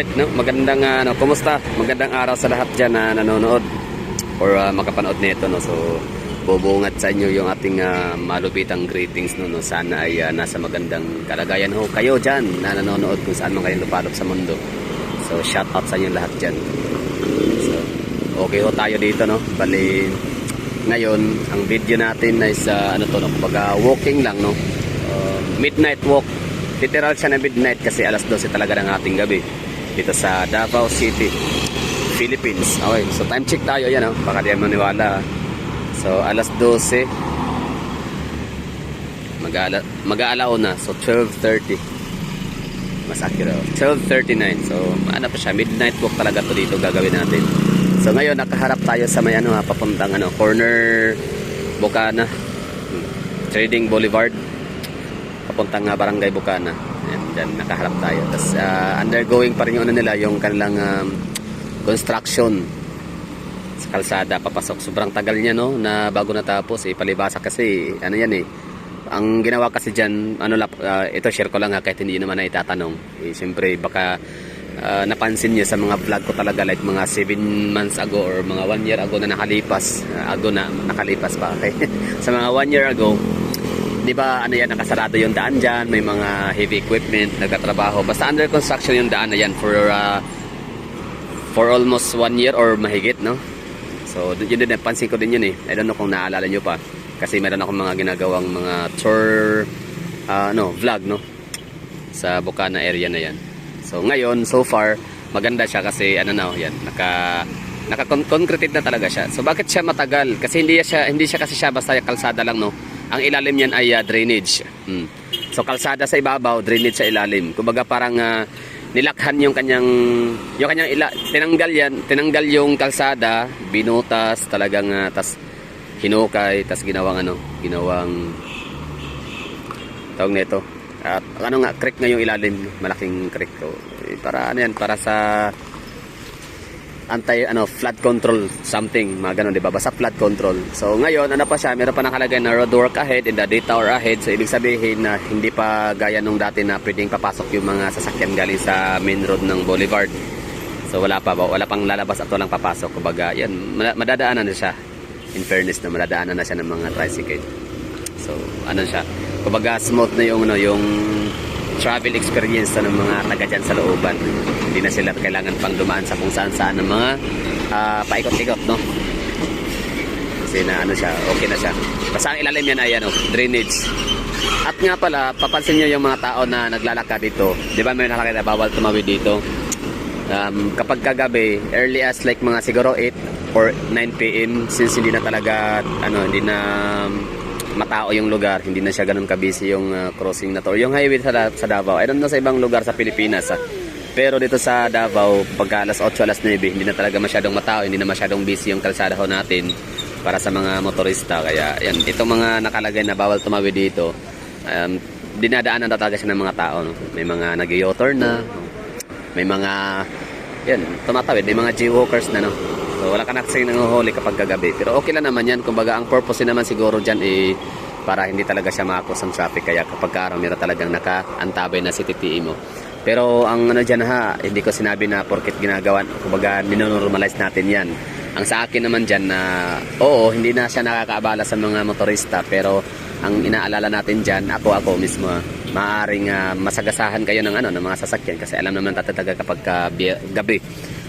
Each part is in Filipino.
Alright, no? Magandang kumusta? Magandang araw sa lahat dyan na nanonood or makapanood nito, no? So, bubungat sa inyo yung ating malupitang greetings, no? Sana ay nasa magandang kalagayan ho kayo dyan na nanonood kung saan man kayo lupalop sa mundo. So, shout out sa inyo lahat dyan. So, okay ho tayo dito, no? Bali, ngayon, ang video natin ay sa, kumbaga walking lang, no? Midnight walk. Literal siya na midnight kasi alas 12 talaga ng ating gabi dito sa Davao City, Philippines. Okay, so time check tayo, yan oh. Baka di maniwala. So alas 12 mag-aalaw na. So 12:30 mas accurate, 12:39. So ano pa siya, midnight walk talaga to dito gagawin natin. So ngayon nakaharap tayo sa may papuntang corner Bukana, Trading Boulevard, papuntang Barangay Bukana. Ayan, dyan nakaharap tayo. Tapos undergoing pa rin yung nila, yung kanilang construction sa kalsada papasok. Sobrang tagal niya, no, na bago natapos palibasa kasi yan ang ginawa kasi dyan, ito share ko lang kahit hindi naman na itatanong. Siyempre baka napansin niyo sa mga vlog ko talaga, like mga 7 months ago or mga 1 year ago na nakalipas pa, okay? Sa mga 1 year ago, di ba nakasarado yung daan dyan, may mga heavy equipment nagtatrabaho, basta under construction yung daan na yan for almost 1 year or mahigit, no? So yun din, napansin ko din yun I don't know kung naalala nyo pa kasi meron akong mga ginagawang mga tour vlog, no, sa Bukana area na yan. So ngayon, so far maganda siya kasi yan naka-concrete na talaga siya. So bakit siya matagal? Kasi hindi siya kasi siya basta kalsada lang, no. Ang ilalim niyan ay drainage. So kalsada sa ibabaw, drainage sa ilalim. Kumbaga parang nilakhan yung kanyang tinanggal yung kalsada, binutas talagang tas hinukay, tas ginawang tawag nito. At creek nga yung ilalim, malaking creek ko. Para para sa flood control something, mga ganun, di ba? Basta flood control. So ngayon, pa siya, meron pa nakalagay na road work ahead and the detour ahead. So ibig sabihin na hindi pa gaya nung dati na pwedeng papasok yung mga sasakyan galing sa main road ng boulevard. So wala pang lalabas at walang papasok. Kumbaga, yan, madadaanan na siya. In fairness na madadaanan na siya ng mga tricycle. So siya. Kumbaga smooth na yung travel experience ng mga taga dyan sa looban. Hindi na sila kailangan pang dumaan sa kung saan ng mga paikot-ikot, no? Kasi siya, okay na siya. Basta ang ilalim yan ay drainage. At nga pala, papansin nyo yung mga tao na naglalakad dito. Di ba may nakalagay na bawal tumawid dito? Kapag kagabi, early as like mga siguro 8 or 9 PM, since hindi na talaga hindi na matao yung lugar, hindi na siya ganun kabisi yung crossing na to, yung highway sa Davao. I don't know sa ibang lugar sa Pilipinas, pero dito sa Davao pagka alas 8, alas 9, hindi na talaga masyadong matao, hindi na masyadong busy yung kalsada ho natin para sa mga motorista. Kaya yan, itong mga nakalagay na bawal tumawid dito, dinadaanan na talaga siya ng mga tao, no? May mga nag-u-turn na, may mga tumatawid, may mga jaywalkers na, no? So wala ka na kasi nanguhuli kapag kagabi. Pero okay lang naman yan. Kumbaga ang purpose naman siguro dyan para hindi talaga siya makakos ang traffic. Kaya kapag araw meron talagang nakaantabay na si TTE mo. Pero ang dyan hindi ko sinabi na porket ginagawa. Kumbaga ninonormalize natin yan. Ang sa akin naman dyan na oo, hindi na siya nakakaabala sa mga motorista. Pero ang inaalala natin dyan, ako mismo, maaaring masagasahan kayo ng mga sasakyan. Kasi alam naman tatataga kapag gabi.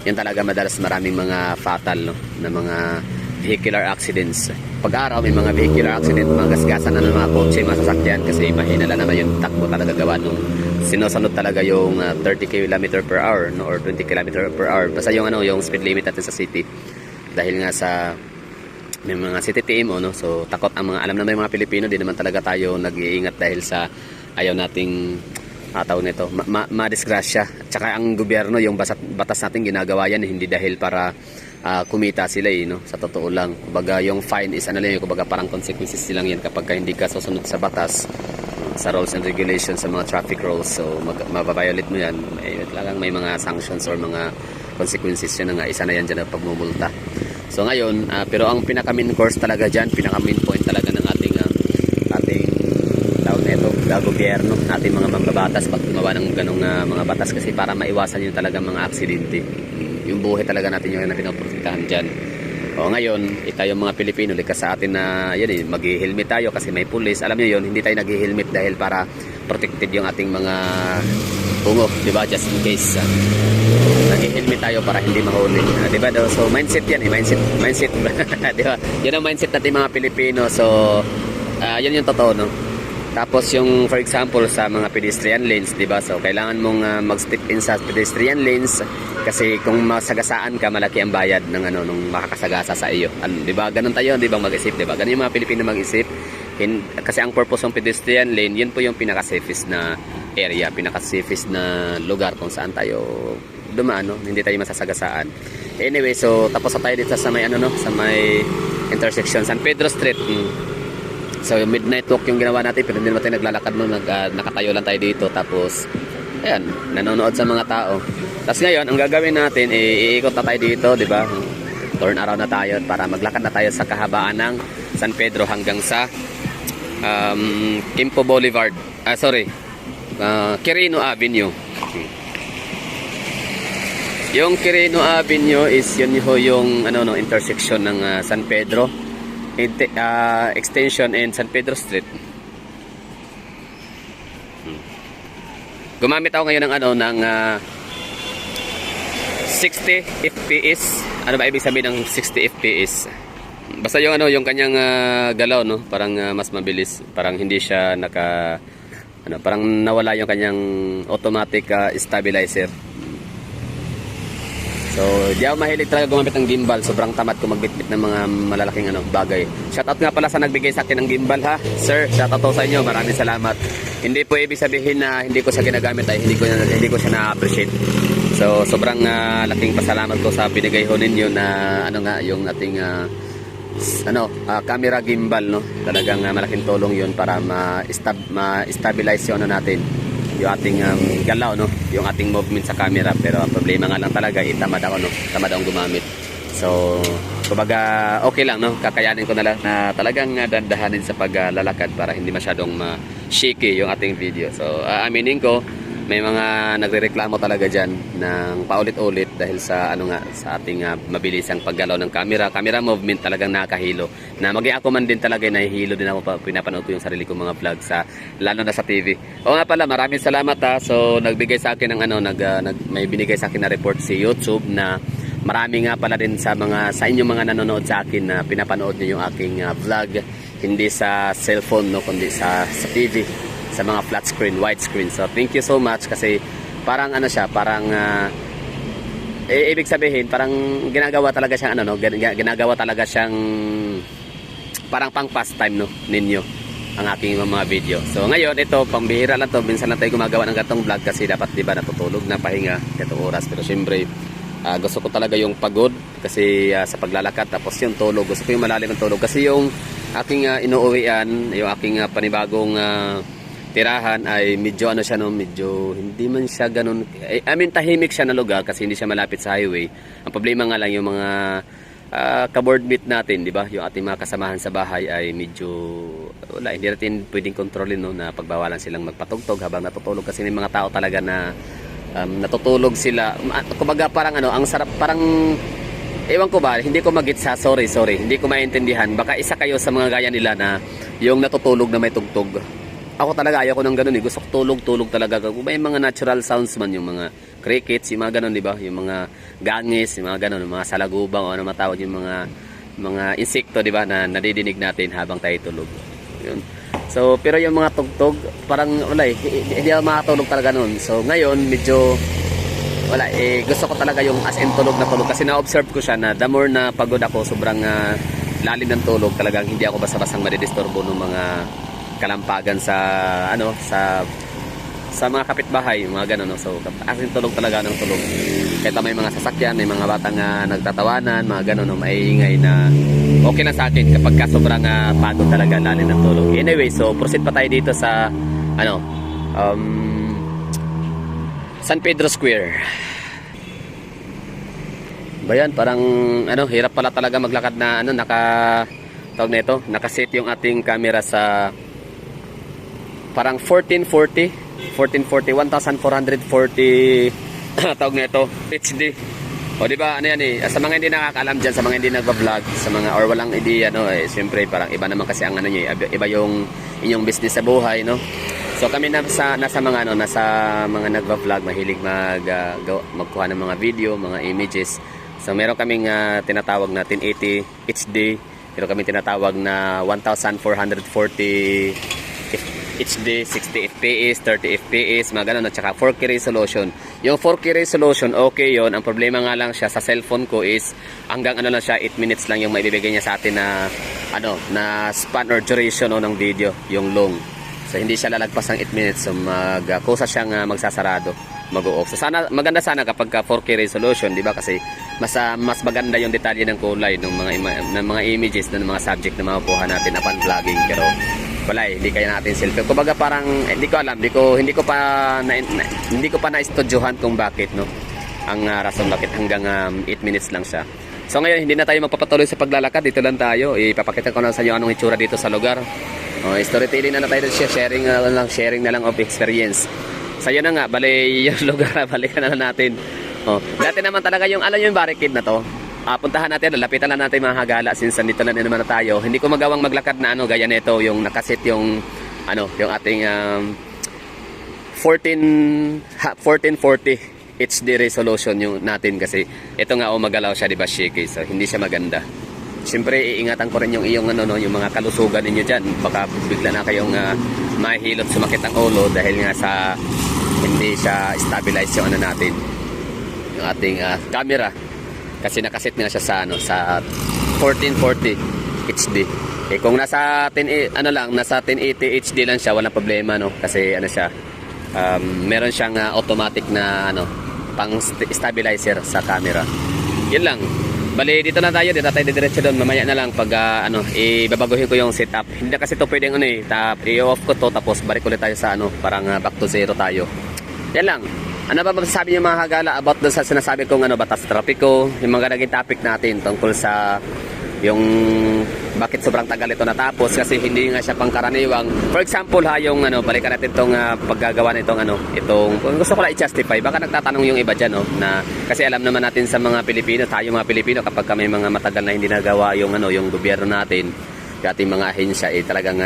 Yan talaga madalas maraming mga fatal, no, na mga vehicular accidents. Pag araw may mga vehicular accident, mga gasgasan na ng mga kotse, mga sasakyan kasi mahina lang naman yung takbo talaga gawa nung sinusunod talaga yung 30 km per hour, no, or 20 km per hour. Basta yung yung speed limit natin sa city. Dahil nga sa may mga city TMO, no, so takot ang alam naman yung mga Pilipino, di naman talaga tayo nag-iingat dahil sa ayaw nating tawag nito, madisgrasya. Tsaka ang gobyerno, yung batas natin ginagawa yan, hindi dahil para kumita sila, no? Sa totoo lang. Kumbaga yung fine is kumbaga parang consequences lang yan kapag hindi ka susunod sa batas, sa rules and regulations, sa mga traffic rules. So mababiolate mo yan, may mga sanctions or mga consequences yan nga. Isa na yan dyan na pagmumulta. So ngayon, pero ang pinaka-main course talaga dyan, pinaka-main point talaga ng ating tawag nito, gobyerno, natin mga mambabatas pag gumawa ng ganong mga batas kasi para maiwasan yung talagang mga aksidente. Yung buhay talaga natin yung na pinoprotektahan dyan. O ngayon, yung mga Pilipino, likas sa atin na yan mag-helmet tayo kasi may pulis. Alam niyo yun, hindi tayo nag-helmet dahil para protected yung ating mga bungo, di ba? Just in case. Nag-helmet tayo para hindi mahuli. Di ba? So mindset yan mindset. Di ba? Yan ang mindset natin mga Pilipino. So yan yung totoo, no? Tapos yung for example sa mga pedestrian lanes, 'di ba? So kailangan mong mag-step in sa pedestrian lanes kasi kung masagasaan ka, malaki ang bayad ng nung makakasagasa sa iyo. 'Di ba? Ganun tayo, 'di ba, mag-isip, 'di ba? Ganun yung mga Pilipino mag-isip. Kasi ang purpose ng pedestrian lane, yun po yung pinaka-safest na area, pinaka-safest na lugar kung saan tayo dumaan, no? Hindi tayo masasagasaan. Anyway, so tapos na tayo dito sa may sa may intersection San Pedro Street. So yung midnight walk yung ginawa natin, pero hindi naman tayo naglalakad noon, nakatayo lang tayo dito. Tapos ayan, nanonood sa mga tao. Tapos ngayon, ang gagawin natin, iikot na tayo dito, di ba? Turn around na tayo para maglakad na tayo sa kahabaan ng San Pedro hanggang sa Quimpo Boulevard. Quirino Avenue. Yung Quirino Avenue is yun yung intersection ng San Pedro. Extension and San Pedro Street. Gumamit ako ngayon ng 60 FPS. Ano ba ibig sabihin ng 60 FPS? Basta yung yung kanyang galaw, no, parang mas mabilis, parang hindi siya parang nawala yung kanyang automatic stabilizer. So, di ako mahilig talaga gumamit ng gimbal. Sobrang tamad ko magbitbit ng mga malalaking bagay. Shoutout nga pala sa nagbigay sa akin ng gimbal, ha. Sir, shoutout sa inyo. Maraming salamat. Hindi po ibig sabihin na hindi ko siya ginagamit ay hindi ko siya na-appreciate. So, sobrang laking pasalamat ko sa binigay ho ninyo na yung ating camera gimbal, no. Talagang malaking tulong 'yun para ma-stabilize yung natin. Yung ating galaw, no, yung ating movement sa camera. Pero ang problema nga lang talaga, tamad ako, no, tamad akong gumamit. So kumbaga okay lang, no, kakayanin ko na lang na talagang dandahanin sa paglalakad para hindi masyadong shaky yung ating video. So aminin ko, may mga nagrereklamo talaga dyan ng paulit-ulit dahil sa sa ating mabilisang paggalaw ng camera movement, talagang nakahilo. Na maging ako man din talaga, nahihilo din ako pinapanood ko yung sarili kong mga vlog lalo na sa TV. O nga pala, maraming salamat, ha. So nagbigay sa akin ng may binigay sa akin na report si YouTube na marami nga pala din sa inyong mga nanonood sa akin na pinapanood niyo yung aking vlog hindi sa cellphone, no, kundi sa TV, sa mga flat screen, wide screen. So thank you so much kasi parang parang ibig sabihin parang ginagawa talaga siyang ginagawa talaga siyang parang pang pastime, no, ninyo ang aking mga video. So ngayon ito pambihira lang to, minsan lang tayo gumagawa ng gatong vlog kasi dapat, di ba, natutulog na pahinga gatong oras. Pero syempre gusto ko talaga yung pagod kasi sa paglalakad, tapos yung tulog, gusto ko yung malalim ng tulog kasi yung aking inuuwian, yung aking panibagong tirahan ay medyo medyo hindi man siya ganun, tahimik siya na lugar kasi hindi siya malapit sa highway. Ang problema nga lang yung mga ka-boardmate natin, di ba, yung ating mga kasamahan sa bahay ay medyo hindi natin pwedeng kontrolin, no, na pagbawalan silang magpatugtog habang natutulog kasi may mga tao talaga na natutulog sila. Kumbaga parang ang sarap, parang ewan ko ba, hindi ko magitsa, sorry, hindi ko maintindihan. Baka isa kayo sa mga gaya nila na yung natutulog na may tugtog. Ako talaga ayaw ko ng ganun, gusto ko tulog talaga. Kung may mga natural sounds man, yung mga crickets, yung mga ganun, di ba, yung mga gangis, yung mga ganun, yung mga salagubang, o ano matawag, yung mga insekto, di ba, na nadidinig natin habang tayo tulog. Yun. So pero yung mga tugtog parang hindi ako makatulog talaga noon. So ngayon medyo gusto ko talaga yung as in tulog na tulog kasi na-observe ko siya na the more na pagod ako, sobrang lalim ng tulog, talagang hindi ako basta-bastang madidisturbo ng mga kalampagan sa mga kapitbahay, mga ganun, no? So as in tulog talaga ng tulog. Kahit may mga sasakyan, may mga batang nagtatawanan, mga ganun, no, maiingay, na okay lang sa akin kapag sobrang pagod talaga, lalim ng tulog. Anyway, so proceed pa tayo dito sa San Pedro Square. Bayan, parang hirap pala talaga maglakad na nakaset yung ating camera sa parang 1440 tawag na ito, HD. O di ba ano yan eh, sa mga hindi nakakaalam diyan, sa mga hindi nagba-vlog, sa mga or walang idea no, eh siyempre parang iba naman kasi ang ano niyo, iba yung inyong business sa buhay no. So kami nasa mga ano, nasa mga nagba-vlog, mahilig magkuha ng mga video, mga images. So meron kaming tinatawag na 1080 HD, meron kaming tinatawag na 1440 HD, 60 FPS, 30 FPS, mga ganun, at saka 4K resolution. Yung 4K resolution, okay yon. Ang problema nga lang siya sa cellphone ko is hanggang ano lang siya, 8 minutes lang yung maibibigay niya sa atin na ano, na span or duration ng video, yung long. So hindi siya lalagpas ng 8 minutes, so kusa siyang magsasarado, mag-o-off. So sana maganda sana kapag 4K resolution, di ba? Kasi mas maganda yung detalye ng kulay ng mga images ng mga subject na makukuha natin upon vlogging. Pero wala hindi kaya natin selfie. Kumbaga parang hindi ko alam, hindi ko pa na-estudyohan kung bakit no. Ang rason bakit hanggang 8 minutes lang siya. So ngayon hindi na tayo magpapatuloy sa paglalakad, dito lang tayo. Ipapakita ko na sa inyo anong itsura dito sa lugar. Storytelling na tayo, sharing na lang of experience. So yun na nga, bali yung lugar, balikan na natin. Dati naman talaga yung yung barricade na to. Puntahan natin, lapitan lang natin mga hagala since nandito na naman na tayo. Hindi ko magawang maglakad na gaya nito, yung nakasit yung yung ating 1440 HD resolution yung natin kasi ito nga magalaw siya, di ba, shaky. So hindi siya maganda. Siyempre iingatan ko rin yung iyong yung mga kalusugan niyo diyan. Baka bigla na kayong mahilot, sumakit ang ulo dahil nga sa hindi siya stabilize yung natin. Yung ating camera. Kasi nakaset nga siya sa 1440 HD. Kung nasa 1080 HD lang siya, walang problema no. Kasi siya, meron siyang automatic na pang stabilizer sa camera. Yun lang. Bali dito na tayo diretso doon. Mamaya na lang pag ibabaguhin ko yung setup. Hindi na kasi ito pwedeng i-off ko to tapos balik ulit tayo sa parang back to zero tayo. Yan lang. Ano ba masasabi niyo mga hagala about doon sa sinasabi kong batas trapiko, yung mga naging topic natin tungkol sa yung bakit sobrang tagal ito natapos kasi hindi nga siya pangkaraniwang. For example yung balikan natin itong paggagawa nitong itong gusto ko lang i-justify. Baka nagtatanong yung iba diyan na kasi alam naman natin sa mga Pilipino, tayo mga Pilipino kapag may mga matagal na hindi nagawa yung yung gobyerno natin, yung ating mga ahensya talagang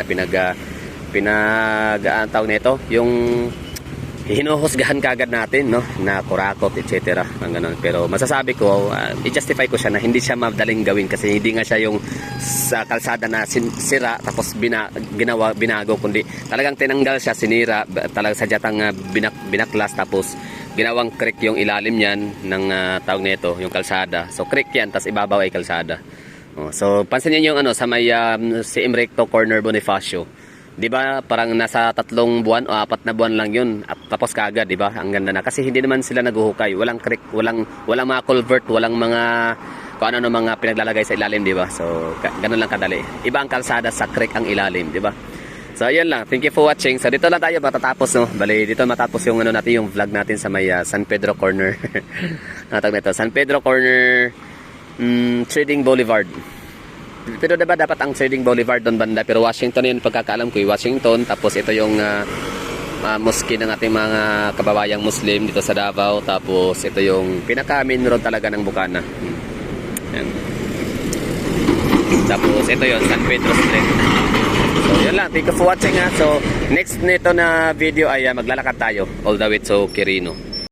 tawag nito yung hinuhusgahan kagad natin na kurakot etc. ang ganun. Pero masasabi ko i-justify ko siya na hindi siya madaling gawin kasi hindi nga siya yung sa kalsada na sira tapos binago kundi talagang tinanggal siya, sinira talagang sadyatang binaklas tapos ginawang creek yung ilalim niyan ng tawag nito yung kalsada. So creek yan tapos ibabaw ay kalsada. So pansin niyo yung sa may si Imrecto corner Bonifacio. 'Di ba? Parang nasa 3 buwan o 4 na buwan lang 'yun. At tapos kaagad, 'di ba? Ang ganda na kasi hindi naman sila naghuhukay. Walang creek, walang mga culvert, walang mga kung ano mga pinaglalagay sa ilalim, 'di ba? So, ganun lang kadali. Iba ang kalsada sa creek ang ilalim, 'di ba? So, ayun lang. Thank you for watching. So, dito lang tayo matatapos, no? Bali, dito matapos yung natin yung vlog natin sa may San Pedro Corner. Natawag nito, San Pedro Corner Trading Boulevard. Pero diba dapat ang Trading Boulevard doon banda, pero Washington yun pagkakaalam ko, Washington. Tapos ito yung mosque ng ating mga kababayang Muslim dito sa Davao. Tapos ito yung pinaka-main road talaga ng Bukana. Yan. Tapos ito yung San Pedro Street. So yun lang, thank you for watching So next nito na video ay maglalakad tayo all the way to Quirino.